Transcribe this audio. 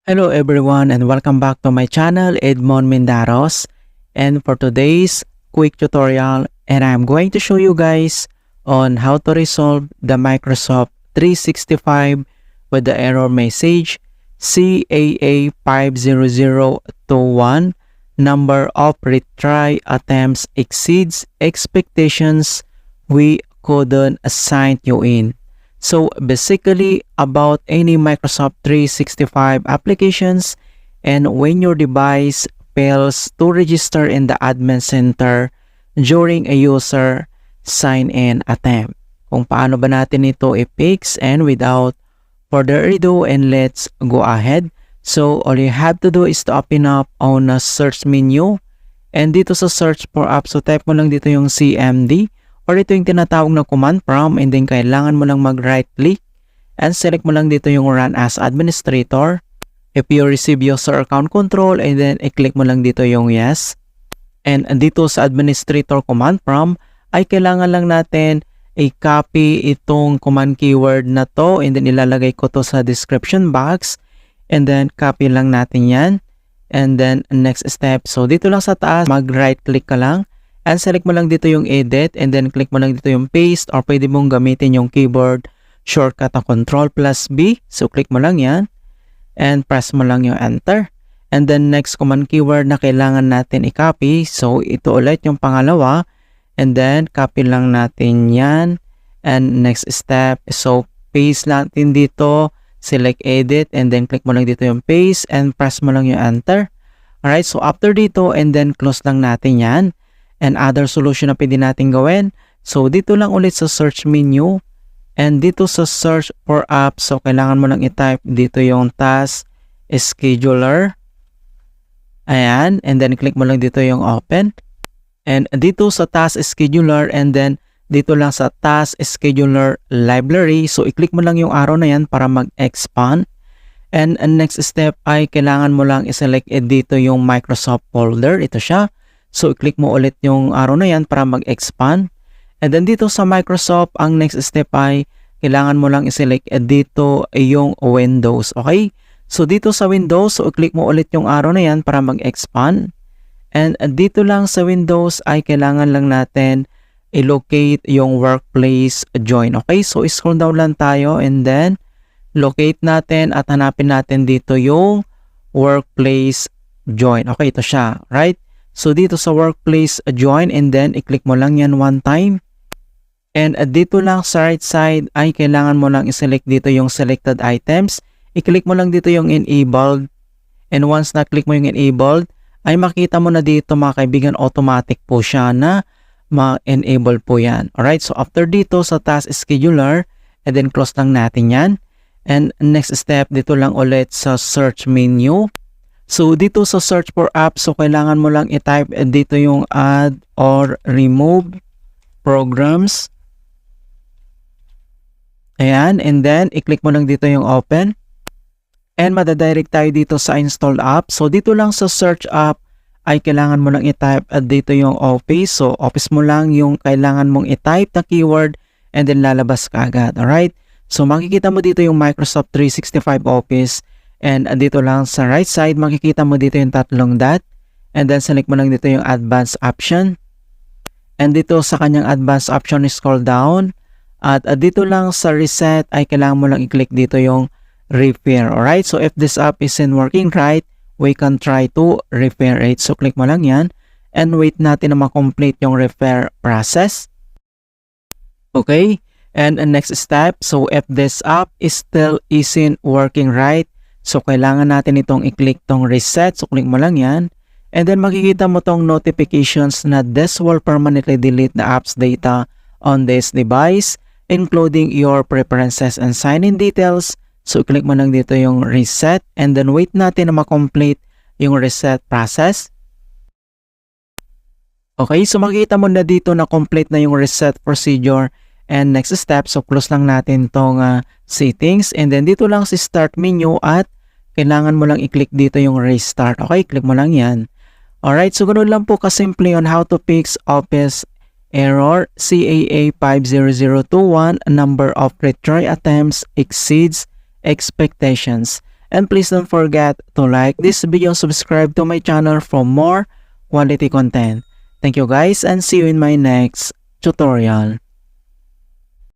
Hello everyone and welcome back to my channel Edmond Mindaros, and for today's quick tutorial, and I'm going to show you guys on how to resolve the Microsoft 365 with the error message CAA50021, number of retry attempts exceeds expectations, we couldn't assign you in. So basically about any Microsoft 365 applications, and when your device fails to register in the admin center during a user sign-in attempt. Kung paano ba natin ito i-fix, and without further ado, and let's go ahead. So all you have to do is to open up on a search menu, and dito sa search for apps, so type mo lang dito yung CMD, or ito yung tinatawag na command prompt, and then kailangan mo lang mag-right click and select mo lang dito yung run as administrator. If you receive user account control, and then i-click mo lang dito yung yes. And dito sa administrator command prompt ay kailangan lang natin i-copy itong command keyword na to, and then ilalagay ko to sa description box, and then copy lang natin yan. And then next step, so dito lang sa taas mag-right click ka lang and select mo lang dito yung edit, and then click mo lang dito yung paste, or pwede mong gamitin yung keyboard shortcut na Ctrl+B. So click mo lang yan and press mo lang yung enter. And then next command keyword na kailangan natin i-copy, so ito ulit yung pangalawa, and then copy lang natin yan. And next step, so paste natin dito, select edit, and then click mo lang dito yung paste and press mo lang yung enter. Alright, so after dito, and then close lang natin yan. And other solution na pwede natin gawin, so dito lang ulit sa search menu, and dito sa search for apps, so kailangan mo lang i-type dito yung task scheduler. Ayan, and then click mo lang dito yung open, and dito sa task scheduler, and then dito lang sa task scheduler library, so i-click mo lang yung arrow na yan para mag-expand. And next step ay kailangan mo lang i-select dito yung Microsoft folder, ito siya. So, i-click mo ulit yung arrow na yan para mag-expand. And then dito sa Microsoft, ang next step ay kailangan mo lang i-select dito yung Windows. Okay? So, dito sa Windows, so i-click mo ulit yung arrow na yan para mag-expand. And dito lang sa Windows ay kailangan lang natin i-locate yung workplace join. Okay? So, scroll down lang tayo, and then locate natin at hanapin natin dito yung workplace join. Okay, ito siya. Right? So, dito sa workplace join, and then i-click mo lang yan one time. And dito lang sa right side ay kailangan mo lang i-select dito yung selected items. I-click mo lang dito yung enabled. And once na-click mo yung enabled, ay makita mo na dito mga kaibigan, automatic po siya na ma-enable po yan. Alright, so after dito sa task scheduler, and then close lang natin yan. And next step, dito lang ulit sa search menu. So, dito sa search for apps, so kailangan mo lang i-type dito yung add or remove programs. Ayan, and then i-click mo lang dito yung open. And madadirect tayo dito sa installed app. So, dito lang sa search app ay kailangan mo lang i-type dito yung Office. So, Office mo lang yung kailangan mong i-type na keyword, and then lalabas ka agad. Alright? So, makikita mo dito yung Microsoft 365 Office. And dito lang sa right side, makikita mo dito yung tatlong dot. And then select mo lang dito yung advanced option. And dito sa kanyang advanced option, scroll down. At dito lang sa reset ay kailangan mo lang i-click dito yung repair. Alright, so if this app isn't working right, we can try to repair it. So click mo lang yan. And wait natin na ma-complete yung repair process. Okay, and next step, so if this app is still isn't working right, so, kailangan natin itong i-click tong reset. So, click mo lang yan. And then, makikita mo tong notifications na this will permanently delete the app's data on this device, including your preferences and sign-in details. So, click mo lang dito yung reset. And then, wait natin na ma-complete yung reset process. Okay, so makikita mo na dito na complete na yung reset procedure. And next step, so close lang natin tong settings. And then, dito lang si start menu at kailangan mo lang i-click dito yung restart. Okay, click mo lang yan. Alright, so ganoon lang po kasimple on how to fix Office error CAA50021, number of retry attempts exceeds expectations. And please don't forget to like this video, subscribe to my channel for more quality content. Thank you guys and see you in my next tutorial.